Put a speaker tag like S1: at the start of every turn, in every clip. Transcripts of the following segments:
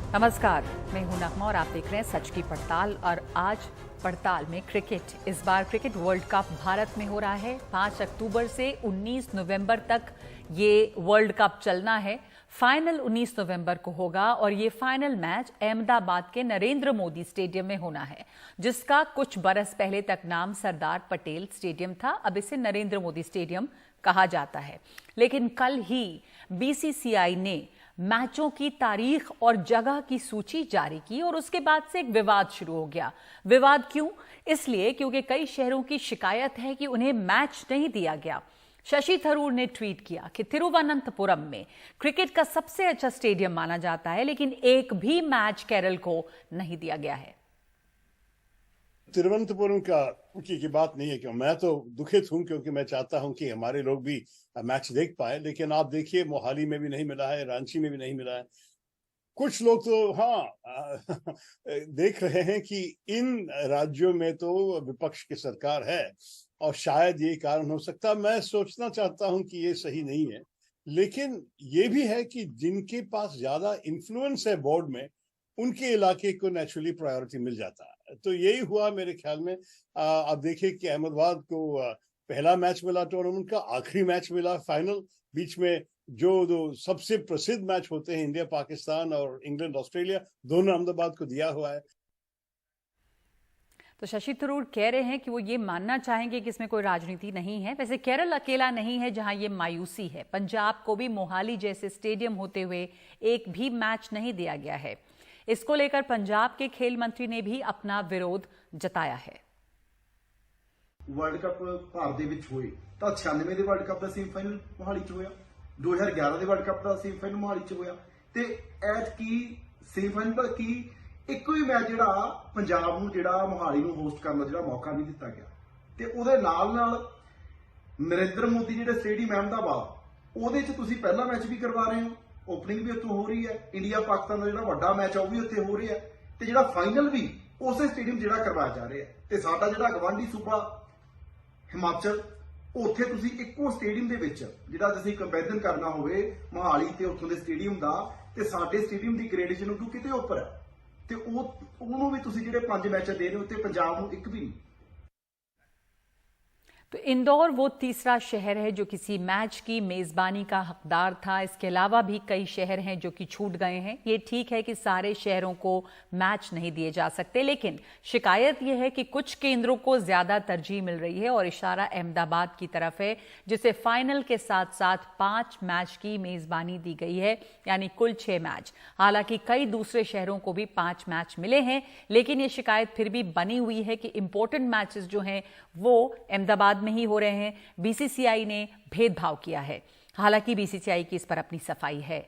S1: नमस्कार, मैं हूं नगमा और आप देख रहे हैं सच की पड़ताल। और आज पड़ताल में क्रिकेट। इस बार क्रिकेट वर्ल्ड कप भारत में हो रहा है। 5 अक्टूबर से 19 नवंबर तक ये वर्ल्ड कप चलना है। फाइनल 19 नवंबर को होगा और ये फाइनल मैच अहमदाबाद के नरेंद्र मोदी स्टेडियम में होना है, जिसका कुछ बरस पहले तक नाम सरदार पटेल स्टेडियम था। अब इसे नरेंद्र मोदी स्टेडियम कहा जाता है। लेकिन कल ही बीसीसीआई ने मैचों की तारीख और जगह की सूची जारी की और उसके बाद से एक विवाद शुरू हो गया। विवाद क्यों? इसलिए क्योंकि कई शहरों की शिकायत है कि उन्हें मैच नहीं दिया गया। शशि थरूर ने ट्वीट किया कि तिरुवनंतपुरम में क्रिकेट का सबसे अच्छा स्टेडियम माना जाता है, लेकिन एक भी मैच केरल को नहीं दिया गया है।
S2: तिरुवनंतपुरम की बात नहीं है। क्यों? मैं तो दुखित हूं क्योंकि मैं चाहता हूं कि हमारे लोग भी मैच देख पाए, लेकिन आप देखिए मोहाली में भी नहीं मिला है, रांची में भी नहीं मिला है। कुछ लोग तो देख रहे हैं कि इन राज्यों में तो विपक्ष की सरकार है और शायद ये कारण हो सकता है। मैं सोचना चाहता हूं कि ये सही नहीं है, लेकिन ये भी है कि जिनके पास ज्यादा इन्फ्लुएंस है बोर्ड में, उनके इलाके को नेचुरली प्रायोरिटी मिल जाता है। तो यही हुआ मेरे ख्याल में। आप देखिए कि अहमदाबाद को पहला मैच मिला टूर्नामेंट का, आखिरी मैच मिला फाइनल। बीच में जो दो सबसे प्रसिद्ध मैच होते हैं, इंडिया पाकिस्तान और इंग्लैंड ऑस्ट्रेलिया, दोनों अहमदाबाद को दिया हुआ है।
S1: तो शशि थरूर कह रहे हैं कि वो ये मानना चाहेंगे कि इसमें कोई राजनीति नहीं है। वैसे केरल अकेला नहीं है जहां ये मायूसी है। पंजाब को भी मोहाली जैसे स्टेडियम होते हुए एक भी मैच नहीं दिया गया है। इसको लेकर पंजाब के खेल मंत्री ने भी अपना विरोध जताया है।
S3: वर्ल्ड कप भारत ਦੇ ਵਿੱਚ ਹੋਏ ਤਾਂ 96 ਦੇ ਵਰਲਡ ਕੱਪ ਦਾ ਸੈਮੀਫਾਈਨਲ ਮੋਹਾਲੀ 'ਚ ਹੋਇਆ, 2011 ਦੇ ਵਰਲਡ ਕੱਪ ਦਾ ਸੈਮੀਫਾਈਨਲ ਮੋਹਾਲੀ 'ਚ ਹੋਇਆ ਤੇ ਐਤਕੀ ਸੈਮੀਫਾਈਨਲ ਦਾ ਕੀ ਇੱਕੋ ਹੀ ਮੈਚ ਜਿਹੜਾ ਪੰਜਾਬ ਨੂੰ ਜਿਹੜਾ ਮੋਹਾਲੀ ਨੂੰ ਹੋਸਟ ਕਰਨ ਦਾ ਜਿਹੜਾ ਮੌਕਾ ਨਹੀਂ ਦਿੱਤਾ ਗਿਆ। ਤੇ ਉਹਦੇ ਨਾਲ ਨਰਿੰਦਰ ਮੋਦੀ ਜਿਹੜੇ ਸਟੇਡੀਅਮ ਅਹਿਮਦਾਬਾਦ ਉਹਦੇ 'ਚ ਤੁਸੀਂ ਪਹਿਲਾ ਮੈਚ ਵੀ ਕਰਵਾ ਰਹੇ ਹੋ, ਓਪਨਿੰਗ ਵੀ ਉੱਥੋਂ ਹੋ ਰਹੀ ਹੈ, ਇੰਡੀਆ ਪਾਕਿਸਤਾਨ ਦਾ ਜਿਹੜਾ ਵੱਡਾ ਮੈਚ ਆ ਉਹ ਵੀ ਉੱਥੇ ਹੋ ਰਿਹਾ ਤੇ ਜਿਹੜਾ ਫਾਈਨਲ ਵੀ ਉਸੇ ਸਟੇਡੀਅਮ ਜਿਹੜਾ ਕਰਵਾਇਆ ਜਾ ਰਿਹਾ ਤੇ ਸਾਡਾ ਜਿਹੜਾ ਗਵਾਂਢੀ ਸੂਬਾ ਹਿਮਾਚਲ, ਉੱਥੇ ਤੁਸੀਂ ਇੱਕੋ ਸਟੇਡੀਅਮ ਦੇ ਵਿੱਚ ਜਿਹੜਾ ਤੁਸੀਂ ਕੰਪੈਰੀਜ਼ਨ ਕਰਨਾ ਹੋਵੇ ਮੋਹਾਲੀ ਤੇ ਉੱਥੋਂ ਦੇ ਸਟੇਡੀਅਮ ਦਾ ਤੇ ਸਾਡੇ ਸਟੇਡੀਅਮ ਦੀ ਗ੍ਰੇਡੇਸ਼ਨ ਉਦੋਂ ਕਿਤੇ ਉੱਪਰ ਹੈ ਤੇ ਉਹਨੂੰ ਵੀ ਤੁਸੀਂ ਜਿਹੜੇ 5 ਮੈਚ ਦੇ ਰਹੇ ਹੋ ਤੇ ਪੰਜਾਬ ਨੂੰ ਇੱਕ ਵੀ ਨਹੀਂ।
S1: तो इंदौर वो तीसरा शहर है जो किसी मैच की मेजबानी का हकदार था। इसके अलावा भी कई शहर हैं जो कि छूट गए हैं। ये ठीक है कि सारे शहरों को मैच नहीं दिए जा सकते, लेकिन शिकायत यह है कि कुछ केंद्रों को ज्यादा तरजीह मिल रही है और इशारा अहमदाबाद की तरफ है, जिसे फाइनल के साथ साथ 5 मैच की मेजबानी दी गई है, यानी कुल 6 मैच। हालांकि कई दूसरे शहरों को भी 5 मैच मिले हैं, लेकिन ये शिकायत फिर भी बनी हुई है कि इंपॉर्टेंट मैचेस जो हैं वो अहमदाबाद में ही हो रहे हैं। बीसीसीआई ने भेदभाव किया है। हालांकि बीसीसीआई की इस पर अपनी सफाई है।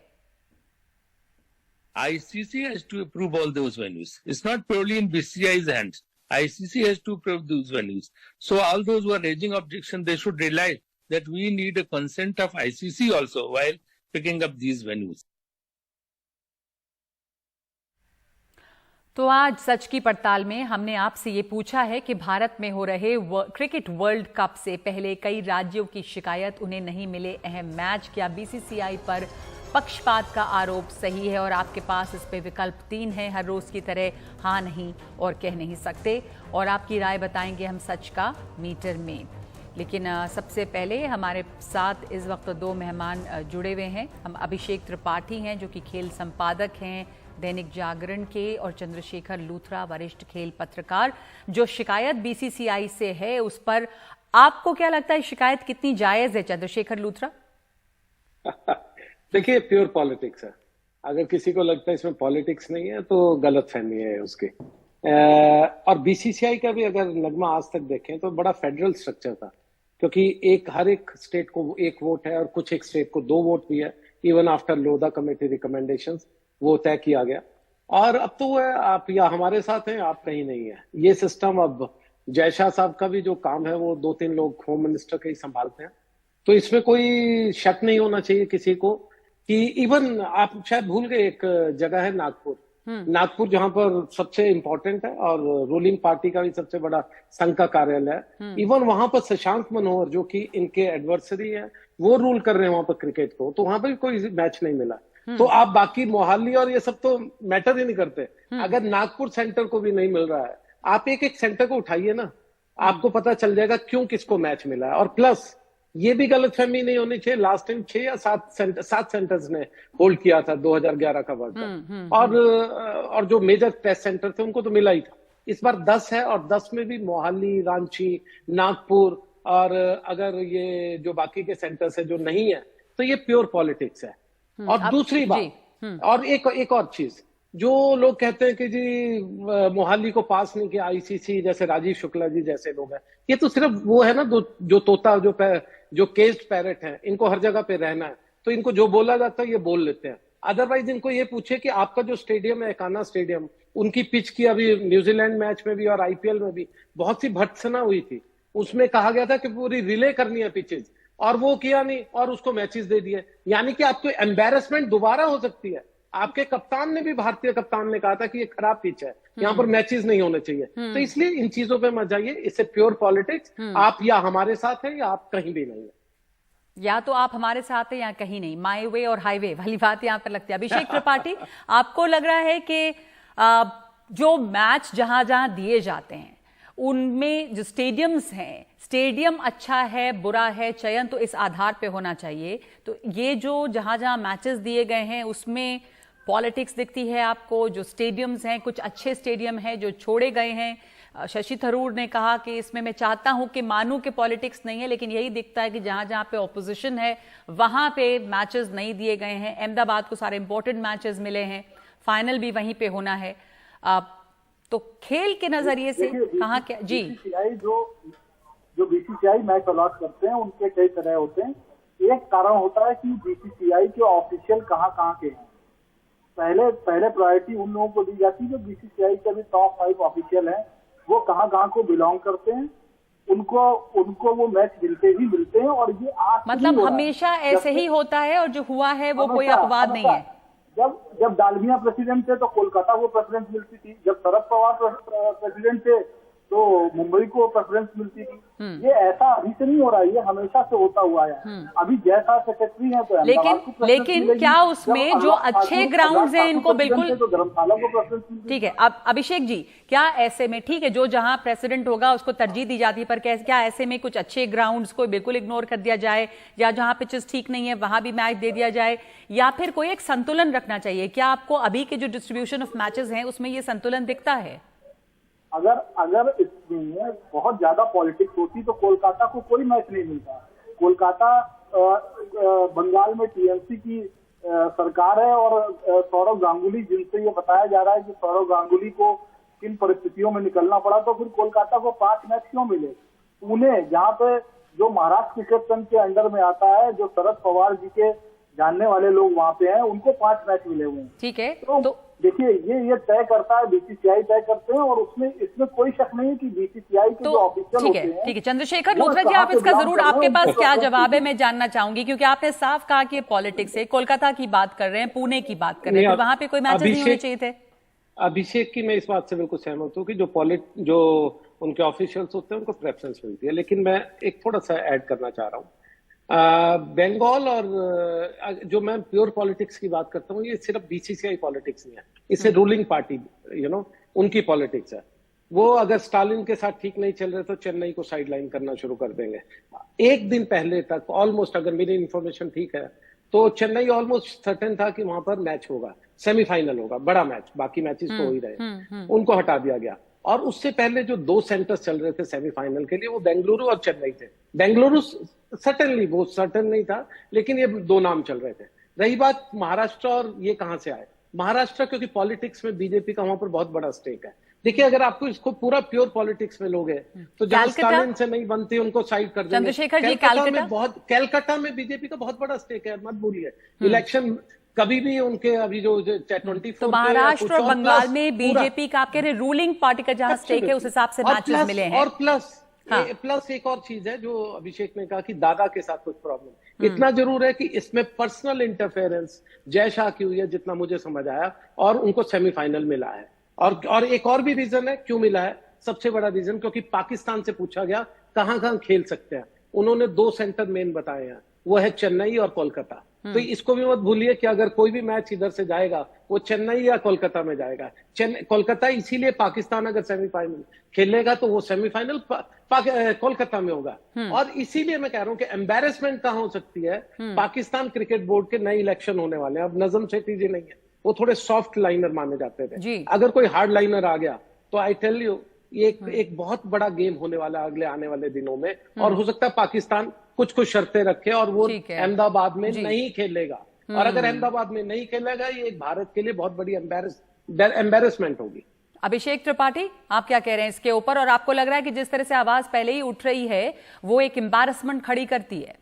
S4: ICC has to approve all those venues. It's not purely in BCCI's hands. ICC has to approve those venues. So all those who are raising objection, they should realize that we need a consent of ICC also while picking up these venues.
S1: तो आज सच की पड़ताल में हमने आपसे ये पूछा है कि भारत में हो रहे क्रिकेट वर्ल्ड कप से पहले कई राज्यों की शिकायत उन्हें नहीं मिले अहम मैच, क्या बीसीसीआई पर पक्षपात का आरोप सही है? और आपके पास इस पे विकल्प 3 हैं। हर रोज की तरह हाँ नहीं और कह नहीं सकते, और आपकी राय बताएंगे हम सच का मीटर में। लेकिन सबसे पहले हमारे साथ इस वक्त 2 मेहमान जुड़े हुए हैं। हम अभिषेक त्रिपाठी हैं जो कि खेल संपादक हैं दैनिक जागरण के, और चंद्रशेखर लूथरा वरिष्ठ खेल पत्रकार। जो शिकायत बीसीसीआई से है उस पर आपको क्या लगता है, शिकायत कितनी जायज है चंद्रशेखर लूथरा?
S5: देखिए, प्योर पॉलिटिक्स है। अगर किसी को लगता है इसमें पॉलिटिक्स नहीं है तो गलतफहमी है उसकी। और बीसीसीआई का भी अगर नगमा आज तक देखें तो बड़ा फेडरल स्ट्रक्चर था, क्योंकि हर एक स्टेट को 1 वोट है और कुछ एक स्टेट को 2 वोट भी है। Even after Lodha committee recommendations वो तय किया गया। और अब तो वो है, आप या हमारे साथ हैं, आप कहीं नहीं है। ये सिस्टम अब जय शाह साहब का भी जो काम है वो 2-3 लोग होम मिनिस्टर के ही संभालते हैं। तो इसमें कोई शक नहीं होना चाहिए किसी को कि इवन आप शायद भूल गए, एक जगह है नागपुर जहां पर सबसे इंपॉर्टेंट है और रूलिंग पार्टी का भी सबसे बड़ा संघ का कार्यालय है। इवन वहां पर शशांक मनोहर जो कि इनके एडवर्सरी है वो रूल कर रहे हैं वहां पर क्रिकेट को, तो वहां पर भी कोई मैच नहीं मिला। तो आप बाकी मोहाली और ये सब तो मैटर ही नहीं करते। अगर नागपुर सेंटर को भी नहीं मिल रहा है, आप एक एक सेंटर को उठाइए ना, आपको पता चल जाएगा क्यों किसको मैच मिला है। और प्लस ये भी गलतफहमी नहीं होनी चाहिए, लास्ट टाइम 6 या 7 सेंटर्स ने होल्ड किया था 2011 का वर्ल्ड कप, और जो मेजर टेस्ट सेंटर थे उनको तो मिला ही था। इस बार 10 है, और 10 में भी मोहाली, रांची, नागपुर, और अगर ये जो बाकी के सेंटर्स है जो नहीं है, तो ये प्योर पॉलिटिक्स है। और दूसरी बात, और एक और चीज, जो लोग कहते हैं कि जी मोहाली को पास नहीं किया आईसीसी, जैसे राजीव शुक्ला जी जैसे लोग हैं, ये तो सिर्फ वो है ना जो तोता, जो केज्ड पैरेट है, इनको हर जगह पे रहना है, तो इनको जो बोला जाता है ये बोल लेते हैं। अदरवाइज इनको ये पूछे कि आपका जो स्टेडियम है एकाना स्टेडियम, उनकी पिच की अभी न्यूजीलैंड मैच में भी और आईपीएल में भी बहुत सी भर्त्सना हुई थी, उसमें कहा गया था कि पूरी रिले करनी है पिचेज, और वो किया नहीं और उसको मैचेस दे दिए। यानी कि आपको एम्बेरसमेंट दोबारा हो सकती है। आपके कप्तान ने भी, भारतीय कप्तान ने कहा था कि ये खराब पिच है, यहाँ पर मैचेस नहीं होने चाहिए। तो इसलिए इन चीजों पे मत जाइए, इससे प्योर पॉलिटिक्स, आप या हमारे साथ हैं या आप कहीं भी नहीं है।
S1: या तो आप हमारे साथ हैं या कहीं नहीं, माई वे और हाईवे वाली बात यहाँ पर लगती है। अभिषेक त्रिपाठी, आपको लग रहा है कि जो मैच जहां जहां दिए जाते हैं उनमें जो स्टेडियम्स हैं, स्टेडियम अच्छा है बुरा है, चयन तो इस आधार पे होना चाहिए, तो ये जो जहां जहां मैचेस दिए गए हैं उसमें पॉलिटिक्स दिखती है आपको? जो स्टेडियम्स हैं, कुछ अच्छे स्टेडियम हैं जो छोड़े गए हैं। शशि थरूर ने कहा कि इसमें मैं चाहता हूं कि मानूं कि पॉलिटिक्स नहीं है, लेकिन यही दिखता है कि जहां जहां पे ऑपोजिशन है वहां पे मैचेस नहीं दिए गए हैं। अहमदाबाद को सारे इंपॉर्टेंट मैचेस मिले हैं, फाइनल भी वहीं पे होना है। तो खेल के नजरिए से कहाँ क्या जी?
S6: जो बीसीसीआई मैच अलॉट करते हैं उनके कई तरह होते हैं। एक कारण होता है कि बीसीसीआई के ऑफिशियल कहाँ के हैं। पहले प्रायोरिटी उन लोगों को दी जाती है जो बीसीसीआई के अभी टॉप 5 ऑफिशियल हैं, वो कहाँ को बिलोंग करते हैं, उनको वो मैच मिलते हैं। और ये आज
S1: मतलब हमेशा ऐसे ही होता है, और जो हुआ है वो कोई अपवाद नहीं है।
S6: जब डालमिया प्रेसिडेंट थे तो कोलकाता को प्रेफरेंस मिलती थी, जब शरद पवार प्रेसिडेंट थे तो मुंबई को प्रेफरेंस मिलती थी। ये ऐसा अभी से नहीं हो रहा है, ये हमेशा से होता हुआ है। अभी जैसा सेक्रेटरी है तो
S1: लेकिन क्या उसमें जो अच्छे ग्राउंड्स हैं इनको बिल्कुल
S6: तो धर्मशाला को प्रेफरेंस मिलती।
S1: ठीक है। अब अभिषेक जी, क्या ऐसे में, ठीक है जो जहां प्रेसिडेंट होगा उसको तरजीह दी जाती है, पर क्या ऐसे में कुछ अच्छे ग्राउंड्स को बिल्कुल इग्नोर कर दिया जाए, या जहां पिचेस ठीक नहीं है वहां भी मैच दे दिया जाए, या फिर कोई एक संतुलन रखना चाहिए? क्या आपको अभी के जो डिस्ट्रीब्यूशन ऑफ मैचेस हैं उसमें ये संतुलन दिखता है?
S6: अगर इसमें बहुत ज्यादा पॉलिटिक्स होती तो कोलकाता को कोई मैच नहीं मिलता। कोलकाता बंगाल में टीएमसी की सरकार है, और सौरव गांगुली, जिनसे ये बताया जा रहा है कि सौरव गांगुली को किन परिस्थितियों में निकलना पड़ा, तो फिर कोलकाता को 5 मैच क्यों मिले? पुणे, जहाँ पे जो महाराष्ट्र क्रिकेट संघ के अंडर में आता है, जो शरद पवार जी के जानने वाले लोग वहाँ पे हैं, उनको 5 मैच मिले हुए हैं।
S1: ठीक है,
S6: तो देखिए ये तय करता है, बीसीसीआई तय करते हैं, और इसमें कोई शक नहीं है कि बीसीसीआई के जो ऑफिशियल होते हैं।
S1: ठीक है चंद्रशेखर लूथरा जी, आप इसका जरूर, आपके पास क्या जवाब है मैं जानना चाहूंगी, क्योंकि आपने साफ कहा कि पॉलिटिक्स है, कोलकाता की बात कर रहे हैं, पुणे की बात कर रहे हैं, तो वहां पे कोई मैचेस नहीं होने चाहिए थे?
S5: अभिषेक की मैं इस बात से बिल्कुल सहमत हूँ कि जो उनके ऑफिशियल्स होते हैं उनको प्रेफरेंस मिलती है, लेकिन मैं एक थोड़ा सा ऐड करना चाह रहा हूँ। बंगाल और जो मैं प्योर पॉलिटिक्स की बात करता हूँ, ये सिर्फ बीसीसीआई पॉलिटिक्स नहीं है, इससे रूलिंग पार्टी उनकी पॉलिटिक्स है। वो अगर स्टालिन के साथ ठीक नहीं चल रहे तो चेन्नई को साइडलाइन करना शुरू कर देंगे। एक दिन पहले तक ऑलमोस्ट, अगर मेरी इंफॉर्मेशन ठीक है, तो चेन्नई ऑलमोस्ट सर्टेन था कि वहां पर मैच होगा, सेमीफाइनल होगा, बड़ा मैच, बाकी मैचेस तो हो ही रहे, उनको हटा दिया गया। और उससे पहले जो 2 सेंटर्स चल रहे थे सेमीफाइनल के लिए, वो बेंगलुरु और चेन्नई थे। बेंगलुरु सर्टेनली वो सर्टेन नहीं था, लेकिन ये 2 नाम चल रहे थे। रही बात महाराष्ट्र, और ये कहां से आए महाराष्ट्र, क्योंकि पॉलिटिक्स में बीजेपी का वहां पर बहुत बड़ा स्टेक है। देखिए, अगर आपको इसको पूरा प्योर पॉलिटिक्स में लोगे तो जहां स्टालिन से नहीं बनती उनको साइड कर देंगे।
S1: चंद्रशेखर जी,
S5: कैलकाटा में बीजेपी का बहुत बड़ा स्टेक है, मत भूलिए। इलेक्शन कभी भी उनके अभी जो 24
S1: तो महाराष्ट्र और बंगाल में बीजेपी का, आप कह रहे रूलिंग पार्टी का जहां स्टेक है उस हिसाब से मैचेस मिले हैं।
S5: और प्लस एक और चीज है जो अभिषेक ने कहा कि दादा के साथ कुछ प्रॉब्लम, इतना जरूर है कि इसमें पर्सनल इंटरफेरेंस जय शाह की हुई है, जितना मुझे समझ आया, और उनको सेमीफाइनल मिला है। और एक और भी रीजन है क्यों मिला है, सबसे बड़ा रीजन, क्योंकि पाकिस्तान से पूछा गया कहां खेल सकते हैं, उन्होंने 2 सेंटर मेन बताए हैं, वो है चेन्नई और कोलकाता। तो इसको भी मत भूलिए कि अगर कोई भी मैच इधर से जाएगा वो चेन्नई या कोलकाता में जाएगा। कोलकाता इसीलिए पाकिस्तान अगर सेमीफाइनल खेलेगा तो वो सेमीफाइनल कोलकाता में होगा। और इसीलिए मैं कह रहा हूं कि एम्बेरसमेंट कहां हो सकती है, पाकिस्तान क्रिकेट बोर्ड के नए इलेक्शन होने वाले हैं। अब नजम सेठी जी नहीं है, वो थोड़े सॉफ्ट लाइनर माने जाते थे, अगर कोई हार्ड लाइनर आ गया तो आई टेल यू ये एक बहुत बड़ा गेम होने वाला है अगले आने वाले दिनों में। और हो सकता है पाकिस्तान कुछ शर्तें रखे और वो अहमदाबाद में नहीं खेलेगा। और अगर अहमदाबाद में नहीं खेलेगा ये भारत के लिए बहुत बड़ी एम्बेरसमेंट होगी।
S1: अभिषेक त्रिपाठी, आप क्या कह रहे हैं इसके ऊपर? और आपको लग रहा है कि जिस तरह से आवाज पहले ही उठ रही है वो एक एम्बेरसमेंट खड़ी करती है?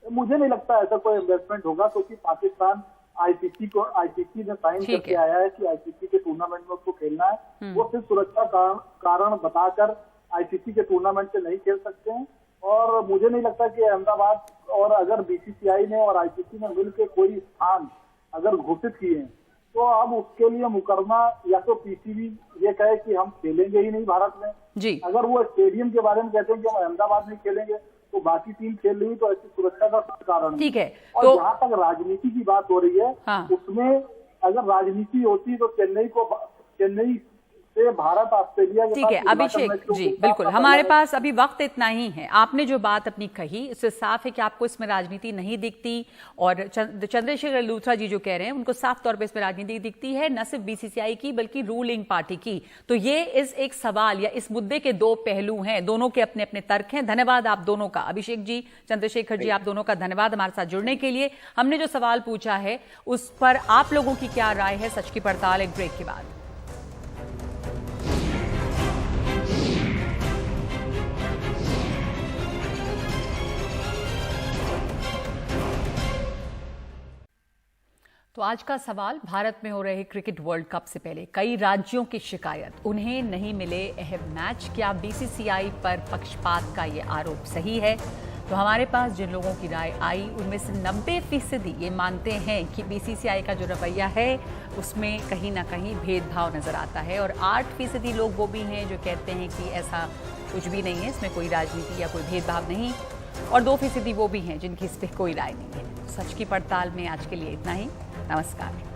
S6: मुझे नहीं लगता ऐसा कोई इन्वेस्टमेंट होगा, क्योंकि पाकिस्तान आईसीसी ने साइन करके आया है कि आईसीसी के टूर्नामेंट में उसको खेलना है। वो सिर्फ सुरक्षा कारण बताकर आईसीसी के टूर्नामेंट से नहीं खेल सकते हैं। और मुझे नहीं लगता कि अहमदाबाद और अगर बीसीसीआई ने और आईसीसी ने मिलकर कोई स्थान अगर घोषित किए हैं तो अब उसके लिए मुकरमा या तो पीसीबी ये कहे कि हम खेलेंगे ही नहीं भारत में जी। अगर वो स्टेडियम के बारे में कहते हैं कि हम अहमदाबाद में खेलेंगे तो बाकी टीम खेल रही तो ऐसी सुरक्षा का कारण
S1: ठीक है।
S6: और तो जहाँ तक राजनीति की बात हो रही है उसमें अगर राजनीति होती तो चेन्नई से भारत ऑस्ट्रेलिया के
S1: ठीक है। अभिषेक जी बिल्कुल, हमारे पास अभी वक्त इतना ही है। आपने जो बात अपनी कही उससे साफ है कि आपको इसमें राजनीति नहीं दिखती, और चंद्रशेखर लूथरा जी जो कह रहे हैं उनको साफ तौर पे इसमें राजनीति दिखती है, न सिर्फ बीसीसीआई की बल्कि रूलिंग पार्टी की। तो ये इस एक सवाल या इस मुद्दे के दो पहलू हैं, दोनों के अपने अपने तर्क हैं। धन्यवाद आप दोनों का, अभिषेक जी, चंद्रशेखर जी, आप दोनों का धन्यवाद हमारे साथ जुड़ने के लिए। हमने जो सवाल पूछा है उस पर आप लोगों की क्या राय है? सच की पड़ताल एक ब्रेक के बाद। तो आज का सवाल, भारत में हो रहे क्रिकेट वर्ल्ड कप से पहले कई राज्यों की शिकायत, उन्हें नहीं मिले अहम मैच, क्या बीसीसीआई पर पक्षपात का ये आरोप सही है? तो हमारे पास जिन लोगों की राय आई उनमें से 90% ये मानते हैं कि बीसीसीआई का जो रवैया है उसमें कहीं ना कहीं भेदभाव नजर आता है, और 8% लोग वो भी हैं जो कहते हैं कि ऐसा कुछ भी नहीं है, इसमें कोई राजनीति या कोई भेदभाव नहीं, और 2% वो भी हैं जिनकी इस पर कोई राय नहीं है। सच की पड़ताल में आज के लिए इतना ही। नमस्कार।